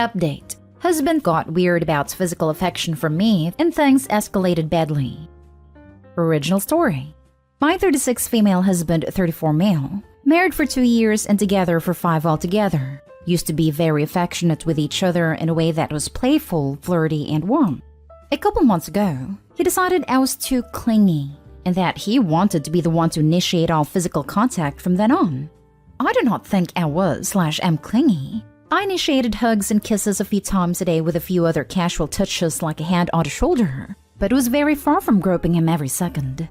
Update. Husband got weird about physical affection from me and things escalated badly. Original story. My 36 female husband, 34 male, married for 2 years and together for 5 altogether. Used to be very affectionate with each other in a way that was playful, flirty, and warm. A couple months ago, he decided I was too clingy and that he wanted to be the one to initiate all physical contact from then on. I do not think I was/am clingy. I initiated hugs and kisses a few times a day with a few other casual touches like a hand on the shoulder, but was very far from groping him every second.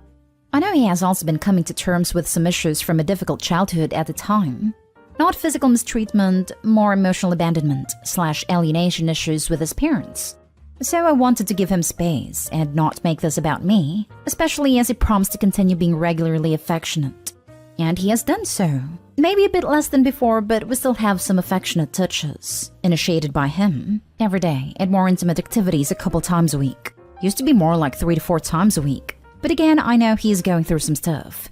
I know he has also been coming to terms with some issues from a difficult childhood at the time. Not physical mistreatment, more emotional abandonment/alienation issues with his parents. So I wanted to give him space and not make this about me, especially as he promised to continue being regularly affectionate. And he has done so. Maybe a bit less than before, but we still have some affectionate touches, initiated by him, every day, and more intimate activities a couple times a week. Used to be more like 3 to 4 times a week. But again, I know he's going through some stuff.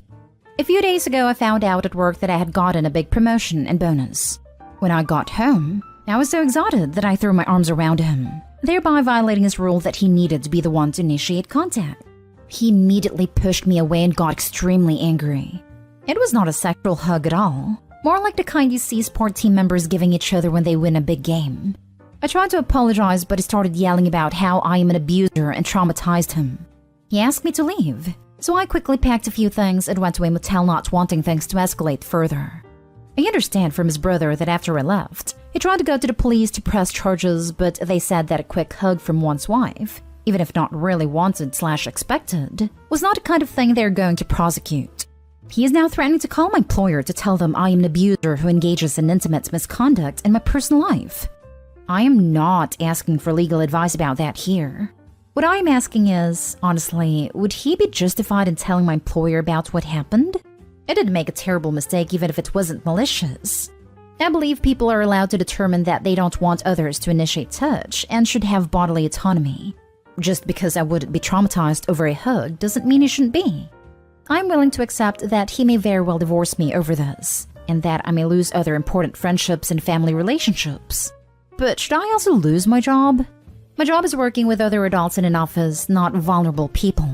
A few days ago, I found out at work that I had gotten a big promotion and bonus. When I got home, I was so excited that I threw my arms around him, thereby violating his rule that he needed to be the one to initiate contact. He immediately pushed me away and got extremely angry. It was not a sexual hug at all, more like the kind you see sport team members giving each other when they win a big game. I tried to apologize, but he started yelling about how I am an abuser and traumatized him. He asked me to leave, so I quickly packed a few things and went to a motel, not wanting things to escalate further. I understand from his brother that after I left, he tried to go to the police to press charges, but they said that a quick hug from one's wife, even if not really wanted/expected, was not the kind of thing they're going to prosecute. He is now threatening to call my employer to tell them I am an abuser who engages in intimate misconduct in my personal life. I am not asking for legal advice about that here. What I am asking is, honestly, would he be justified in telling my employer about what happened? I didn't make a terrible mistake even if it wasn't malicious. I believe people are allowed to determine that they don't want others to initiate touch and should have bodily autonomy. Just because I wouldn't be traumatized over a hug doesn't mean he shouldn't be. I'm willing to accept that he may very well divorce me over this, and that I may lose other important friendships and family relationships. But should I also lose my job? My job is working with other adults in an office, not vulnerable people.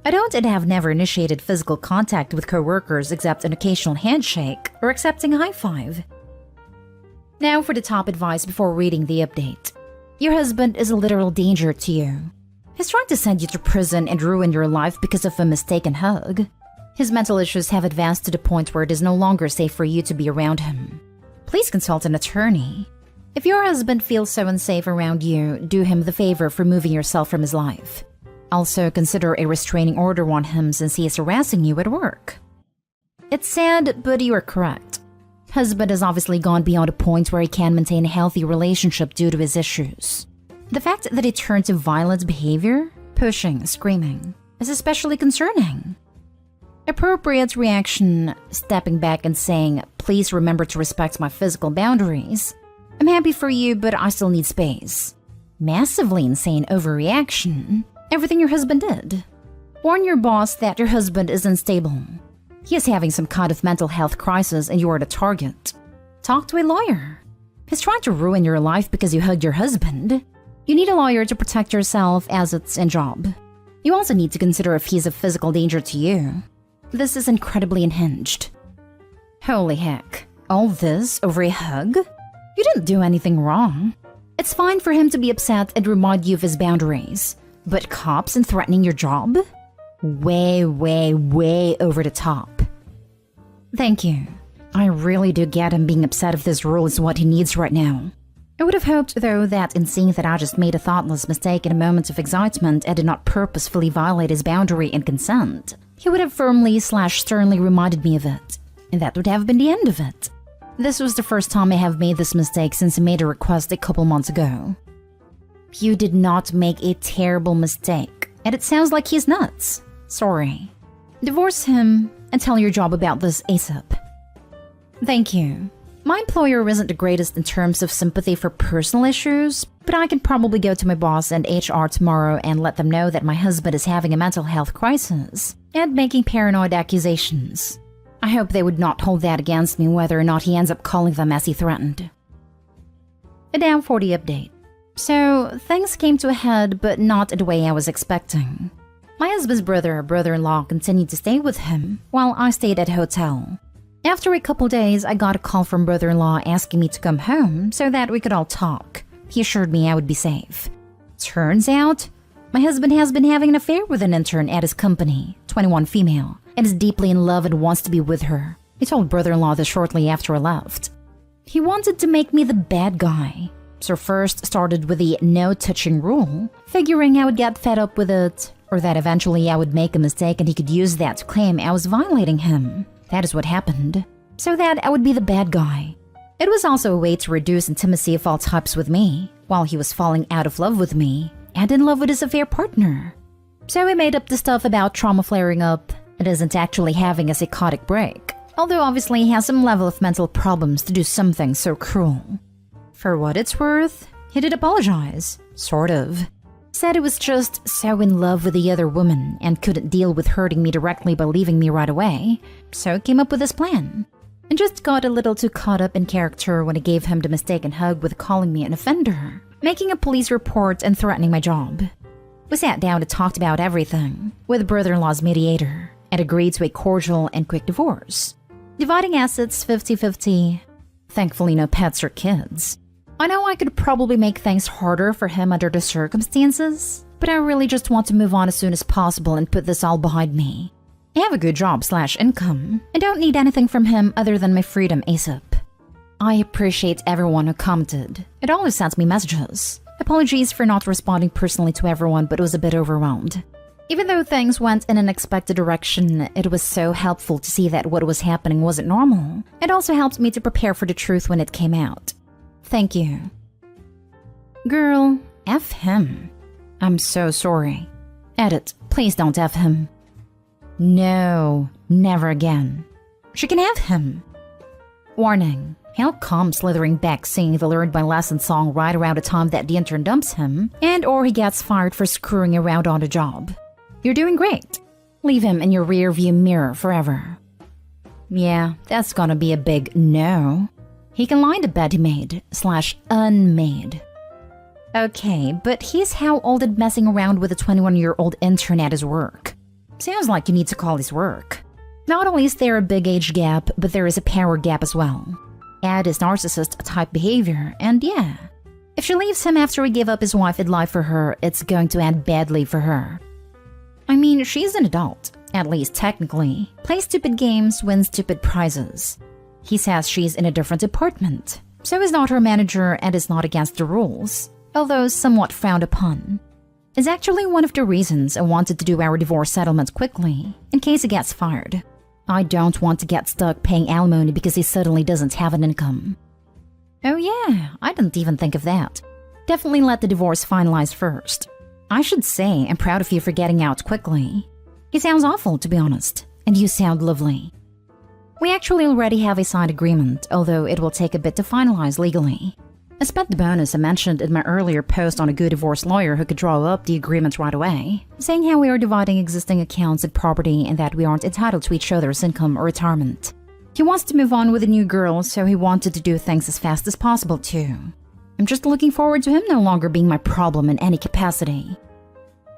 I don't and have never initiated physical contact with coworkers except an occasional handshake or accepting a high five. Now for the top advice before reading the update. Your husband is a literal danger to you. He's trying to send you to prison and ruin your life because of a mistaken hug. His mental issues have advanced to the point where it is no longer safe for you to be around him. Please consult an attorney. If your husband feels so unsafe around you, do him the favor of removing yourself from his life. Also, consider a restraining order on him since he is harassing you at work. It's sad, but you are correct. Husband has obviously gone beyond a point where he can maintain a healthy relationship due to his issues. The fact that he turned to violent behavior, pushing, screaming, is especially concerning. Appropriate reaction, stepping back and saying, please remember to respect my physical boundaries. I'm happy for you, but I still need space. Massively insane overreaction. Everything your husband did. Warn your boss that your husband is unstable. He is having some kind of mental health crisis and you are the target. Talk to a lawyer. He's trying to ruin your life because you hugged your husband. You need a lawyer to protect yourself as it's a job. You also need to consider if he's a physical danger to you. This is incredibly unhinged. Holy heck. All this over a hug? You didn't do anything wrong. It's fine for him to be upset and remind you of his boundaries. But cops and threatening your job? Way, way, way over the top. Thank you. I really do get him being upset if this rule is what he needs right now. I would have hoped, though, that in seeing that I just made a thoughtless mistake in a moment of excitement and did not purposefully violate his boundary and consent, he would have firmly/sternly reminded me of it, and that would have been the end of it. This was the first time I have made this mistake since I made a request a couple months ago. You did not make a terrible mistake, and it sounds like he's nuts. Sorry. Divorce him and tell your job about this ASAP. Thank you. My employer isn't the greatest in terms of sympathy for personal issues, but I can probably go to my boss and HR tomorrow and let them know that my husband is having a mental health crisis and making paranoid accusations. I hope they would not hold that against me whether or not he ends up calling them as he threatened. And now for the update. So, things came to a head, but not in the way I was expecting. My husband's brother-in-law continued to stay with him, while I stayed at a hotel. After a couple days, I got a call from brother-in-law asking me to come home so that we could all talk. He assured me I would be safe. Turns out, my husband has been having an affair with an intern at his company, 21 female, and is deeply in love and wants to be with her. He told brother-in-law this shortly after I left. He wanted to make me the bad guy. So first started with the no-touching rule, figuring I would get fed up with it, or that eventually I would make a mistake and he could use that to claim I was violating him. That is what happened. So that I would be the bad guy. It was also a way to reduce intimacy of all types with me, while he was falling out of love with me, and in love with his affair partner. So we made up the stuff about trauma flaring up. It isn't actually having a psychotic break, although obviously he has some level of mental problems to do something so cruel. For what it's worth, he did apologize, sort of. Said he was just so in love with the other woman and couldn't deal with hurting me directly by leaving me right away, so came up with this plan. And just got a little too caught up in character when I gave him the mistaken hug with calling me an offender, making a police report and threatening my job. We sat down and talked about everything, with brother-in-law's mediator, and agreed to a cordial and quick divorce. Dividing assets 50-50. Thankfully no pets or kids. I know I could probably make things harder for him under the circumstances, but I really just want to move on as soon as possible and put this all behind me. I have a good job/income, and don't need anything from him other than my freedom ASAP. I appreciate everyone who commented. It always sends me messages. Apologies for not responding personally to everyone, but was a bit overwhelmed. Even though things went in an unexpected direction, it was so helpful to see that what was happening wasn't normal. It also helped me to prepare for the truth when it came out. Thank you. Girl, F him. I'm so sorry. Edit, please don't F him. No, never again. She can have him. Warning, he'll come slithering back singing the Learned My Lesson song right around the time that the intern dumps him, and or he gets fired for screwing around on the job. You're doing great. Leave him in your rearview mirror forever. Yeah, that's gonna be a big no. He can lie to bed he made/unmade. Okay, but he's how old and messing around with a 21-year-old intern at his work. Sounds like you need to call his work. Not only is there a big age gap, but there is a power gap as well. Add his narcissist-type behavior, and yeah. If she leaves him after he gave up his wife and life for her, it's going to end badly for her. I mean, she's an adult, at least technically. Plays stupid games, wins stupid prizes. He says she's in a different department, so he's not her manager and is not against the rules, although somewhat frowned upon. It's actually one of the reasons I wanted to do our divorce settlement quickly, in case he gets fired. I don't want to get stuck paying alimony because he suddenly doesn't have an income. Oh yeah, I didn't even think of that. Definitely let the divorce finalize first. I should say I'm proud of you for getting out quickly. He sounds awful, to be honest, and you sound lovely. We actually already have a signed agreement, although it will take a bit to finalize legally. I spent the bonus I mentioned in my earlier post on a good divorce lawyer who could draw up the agreement right away, saying how we are dividing existing accounts and property and that we aren't entitled to each other's income or retirement. He wants to move on with a new girl, so he wanted to do things as fast as possible too. I'm just looking forward to him no longer being my problem in any capacity.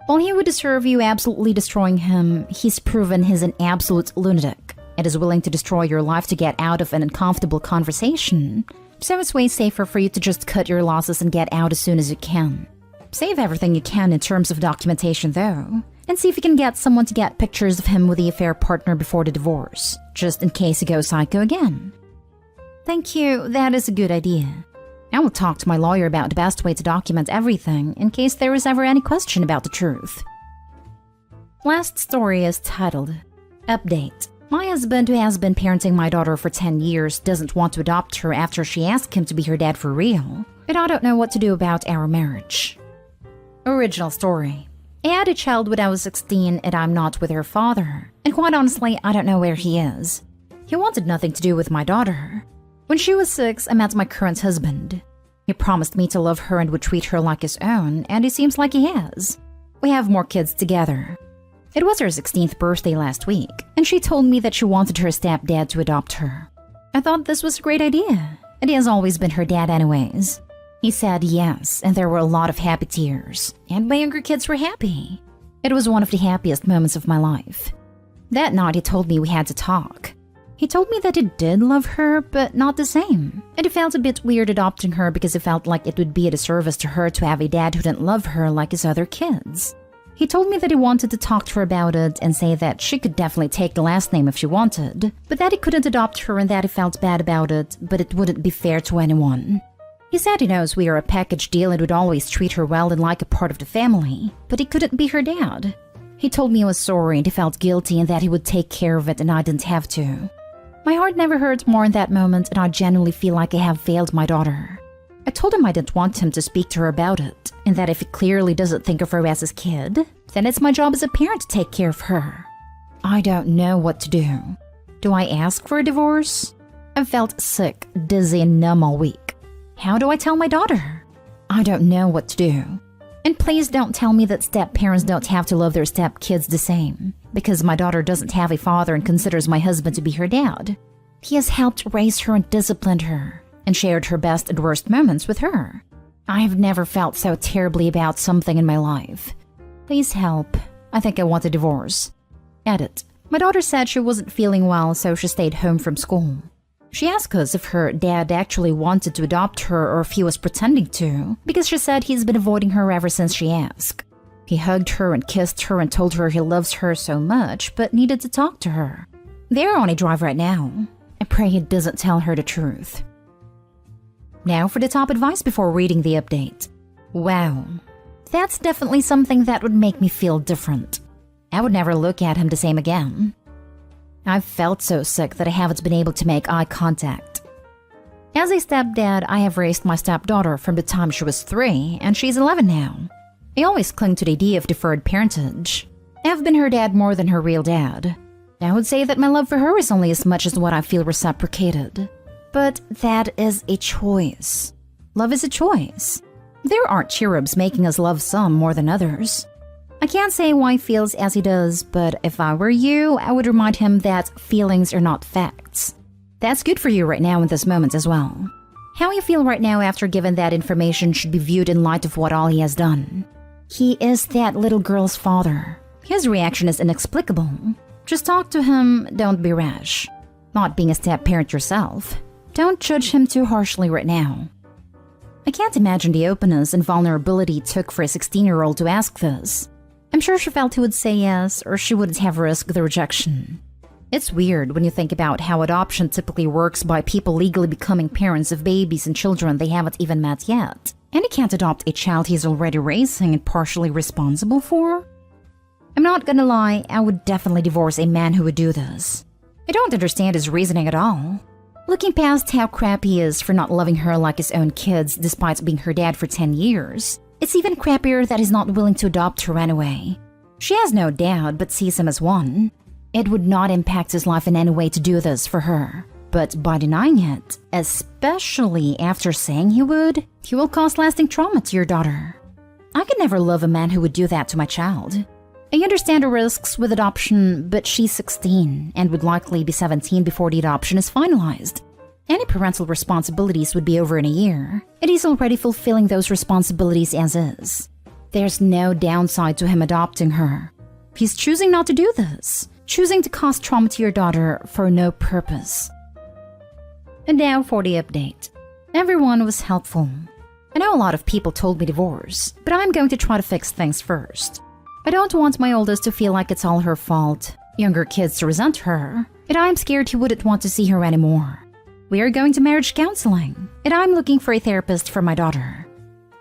While he would deserve you absolutely destroying him, he's proven he's an absolute lunatic and is willing to destroy your life to get out of an uncomfortable conversation. So it's way safer for you to just cut your losses and get out as soon as you can. Save everything you can in terms of documentation though, and see if you can get someone to get pictures of him with the affair partner before the divorce, just in case he goes psycho again. Thank you, that is a good idea. I will talk to my lawyer about the best way to document everything in case there is ever any question about the truth. Last story is titled, Update. My husband, who has been parenting my daughter for 10 years, doesn't want to adopt her after she asked him to be her dad for real, and I don't know what to do about our marriage. Original story. I had a child when I was 16 and I'm not with her father, and quite honestly, I don't know where he is. He wanted nothing to do with my daughter. When she was 6, I met my current husband. He promised me to love her and would treat her like his own, and it seems like he has. We have more kids together. It was her 16th birthday last week, and she told me that she wanted her stepdad to adopt her. I thought this was a great idea, and he has always been her dad anyways. He said yes, and there were a lot of happy tears, and my younger kids were happy. It was one of the happiest moments of my life. That night he told me we had to talk. He told me that he did love her, but not the same. And he felt a bit weird adopting her because he felt like it would be a disservice to her to have a dad who didn't love her like his other kids. He told me that he wanted to talk to her about it and say that she could definitely take the last name if she wanted, but that he couldn't adopt her and that he felt bad about it, but it wouldn't be fair to anyone. He said he knows we are a package deal and would always treat her well and like a part of the family, but he couldn't be her dad. He told me he was sorry and he felt guilty and that he would take care of it and I didn't have to. My heart never hurt more in that moment, and I genuinely feel like I have failed my daughter. I told him I didn't want him to speak to her about it, and that if he clearly doesn't think of her as his kid, then it's my job as a parent to take care of her. I don't know what to do. Do I ask for a divorce? I've felt sick, dizzy, and numb all week. How do I tell my daughter? I don't know what to do. And please don't tell me that step-parents don't have to love their step-kids the same, because my daughter doesn't have a father and considers my husband to be her dad. He has helped raise her and disciplined her, and shared her best and worst moments with her. I have never felt so terribly about something in my life. Please help. I think I want a divorce. Edit. My daughter said she wasn't feeling well, so she stayed home from school. She asked us if her dad actually wanted to adopt her or if he was pretending to, because she said he's been avoiding her ever since she asked. He hugged her and kissed her and told her he loves her so much, but needed to talk to her. They're on a drive right now. I pray he doesn't tell her the truth. Now for the top advice before reading the update. Wow. That's definitely something that would make me feel different. I would never look at him the same again. I've felt so sick that I haven't been able to make eye contact. As a stepdad, I have raised my stepdaughter from the time she was 3, and she's 11 now. I always cling to the idea of deferred parentage. I've been her dad more than her real dad. I would say that my love for her is only as much as what I feel reciprocated. But that is a choice. Love is a choice. There aren't cherubs making us love some more than others. I can't say why he feels as he does, but if I were you, I would remind him that feelings are not facts. That's good for you right now in this moment as well. How you feel right now after given that information should be viewed in light of what all he has done. He is that little girl's father. His reaction is inexplicable. Just talk to him, don't be rash. Not being a step-parent yourself, don't judge him too harshly right now. I can't imagine the openness and vulnerability it took for a 16-year-old to ask this. I'm sure she felt he would say yes, or she wouldn't have risked the rejection. It's weird when you think about how adoption typically works by people legally becoming parents of babies and children they haven't even met yet. And he can't adopt a child he's already raising and partially responsible for? I'm not gonna lie, I would definitely divorce a man who would do this. I don't understand his reasoning at all. Looking past how crap he is for not loving her like his own kids despite being her dad for 10 years, it's even crappier that he's not willing to adopt her anyway. She has no dad but sees him as one. It would not impact his life in any way to do this for her. But by denying it, especially after saying he would, he will cause lasting trauma to your daughter. I could never love a man who would do that to my child. I understand the risks with adoption, but she's 16 and would likely be 17 before the adoption is finalized. Any parental responsibilities would be over in a year, and he's already fulfilling those responsibilities as is. There's no downside to him adopting her. He's choosing not to do this, choosing to cause trauma to your daughter for no purpose. And now for the update. Everyone was helpful. I know a lot of people told me divorce, but I'm going to try to fix things first. I don't want my oldest to feel like it's all her fault, younger kids to resent her, and I'm scared he wouldn't want to see her anymore. We are going to marriage counseling, and I'm looking for a therapist for my daughter.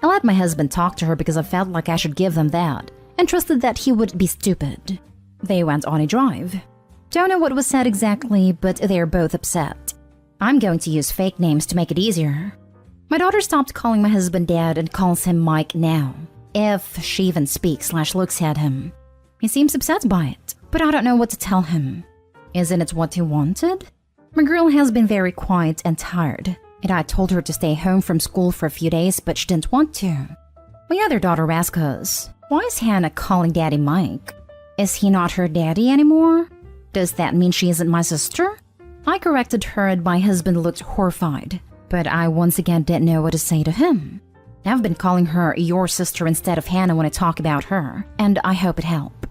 I let my husband talk to her because I felt like I should give them that, and trusted that he wouldn't be stupid. They went on a drive. Don't know what was said exactly, but they're both upset. I'm going to use fake names to make it easier. My daughter stopped calling my husband Dad and calls him Mike now, if she even speaks/looks at him. He seems upset by it, but I don't know what to tell him. Isn't it what he wanted? My girl has been very quiet and tired, and I told her to stay home from school for a few days, but she didn't want to. My other daughter asked us, why is Hannah calling Daddy Mike? Is he not her daddy anymore? Does that mean she isn't my sister? I corrected her and my husband looked horrified, but I once again didn't know what to say to him. I've been calling her your sister instead of Hannah when I talk about her, and I hope it helped.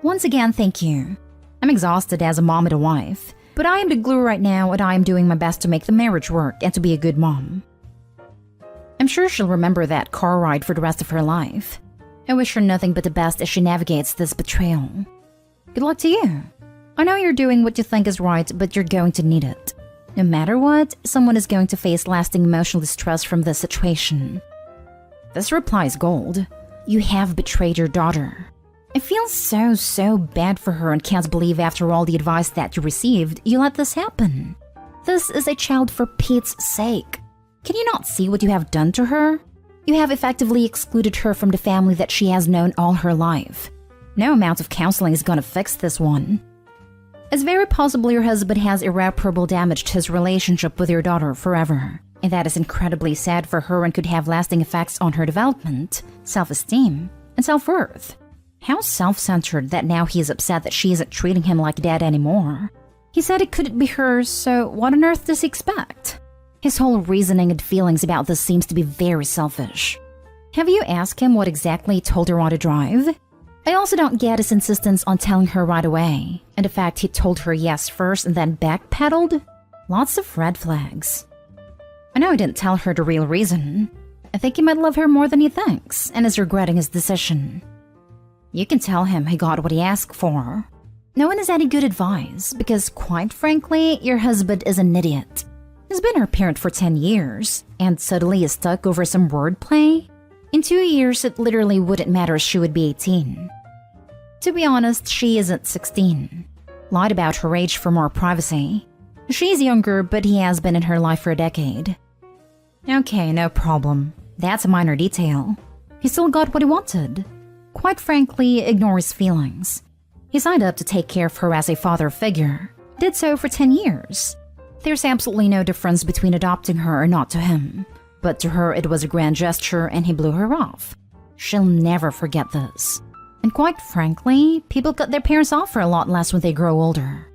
Once again, thank you. I'm exhausted as a mom and a wife, but I am the glue right now and I am doing my best to make the marriage work and to be a good mom. I'm sure she'll remember that car ride for the rest of her life. I wish her nothing but the best as she navigates this betrayal. Good luck to you. I know you're doing what you think is right, but you're going to need it. No matter what, someone is going to face lasting emotional distress from this situation. This reply is gold. You have betrayed your daughter. I feel so bad for her and can't believe after all the advice that you received, you let this happen. This is a child for Pete's sake. Can you not see what you have done to her? You have effectively excluded her from the family that she has known all her life. No amount of counseling is gonna fix this one. It's very possible your husband has irreparable damaged his relationship with your daughter forever, and that is incredibly sad for her and could have lasting effects on her development, self-esteem, and self-worth. How self-centered that now he is upset that she isn't treating him like dad anymore. He said it couldn't be hers, so what on earth does he expect? His whole reasoning and feelings about this seems to be very selfish. Have you asked him what exactly he told her on to drive? I also don't get his insistence on telling her right away, and the fact he told her yes first and then backpedaled? Lots of red flags. I know he didn't tell her the real reason. I think he might love her more than he thinks, and is regretting his decision. You can tell him he got what he asked for. No one has any good advice, because quite frankly, your husband is an idiot. He's been her parent for 10 years, and suddenly is stuck over some wordplay? In 2 years, it literally wouldn't matter if she would be 18. To be honest, she isn't 16. Lied about her age for more privacy. She's younger, but he has been in her life for a decade. Okay, no problem. That's a minor detail. He still got what he wanted. Quite frankly, ignore his feelings. He signed up to take care of her as a father figure. Did so for 10 years. There's absolutely no difference between adopting her or not to him. But to her, it was a grand gesture and he blew her off. She'll never forget this. And quite frankly, people cut their parents off for a lot less when they grow older.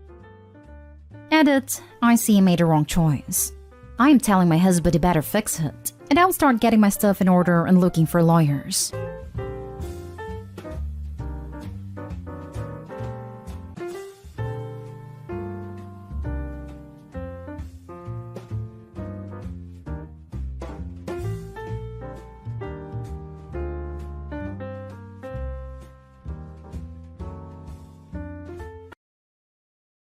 Edit, I see he made a wrong choice. I am telling my husband he better fix it, and I'll start getting my stuff in order and looking for lawyers.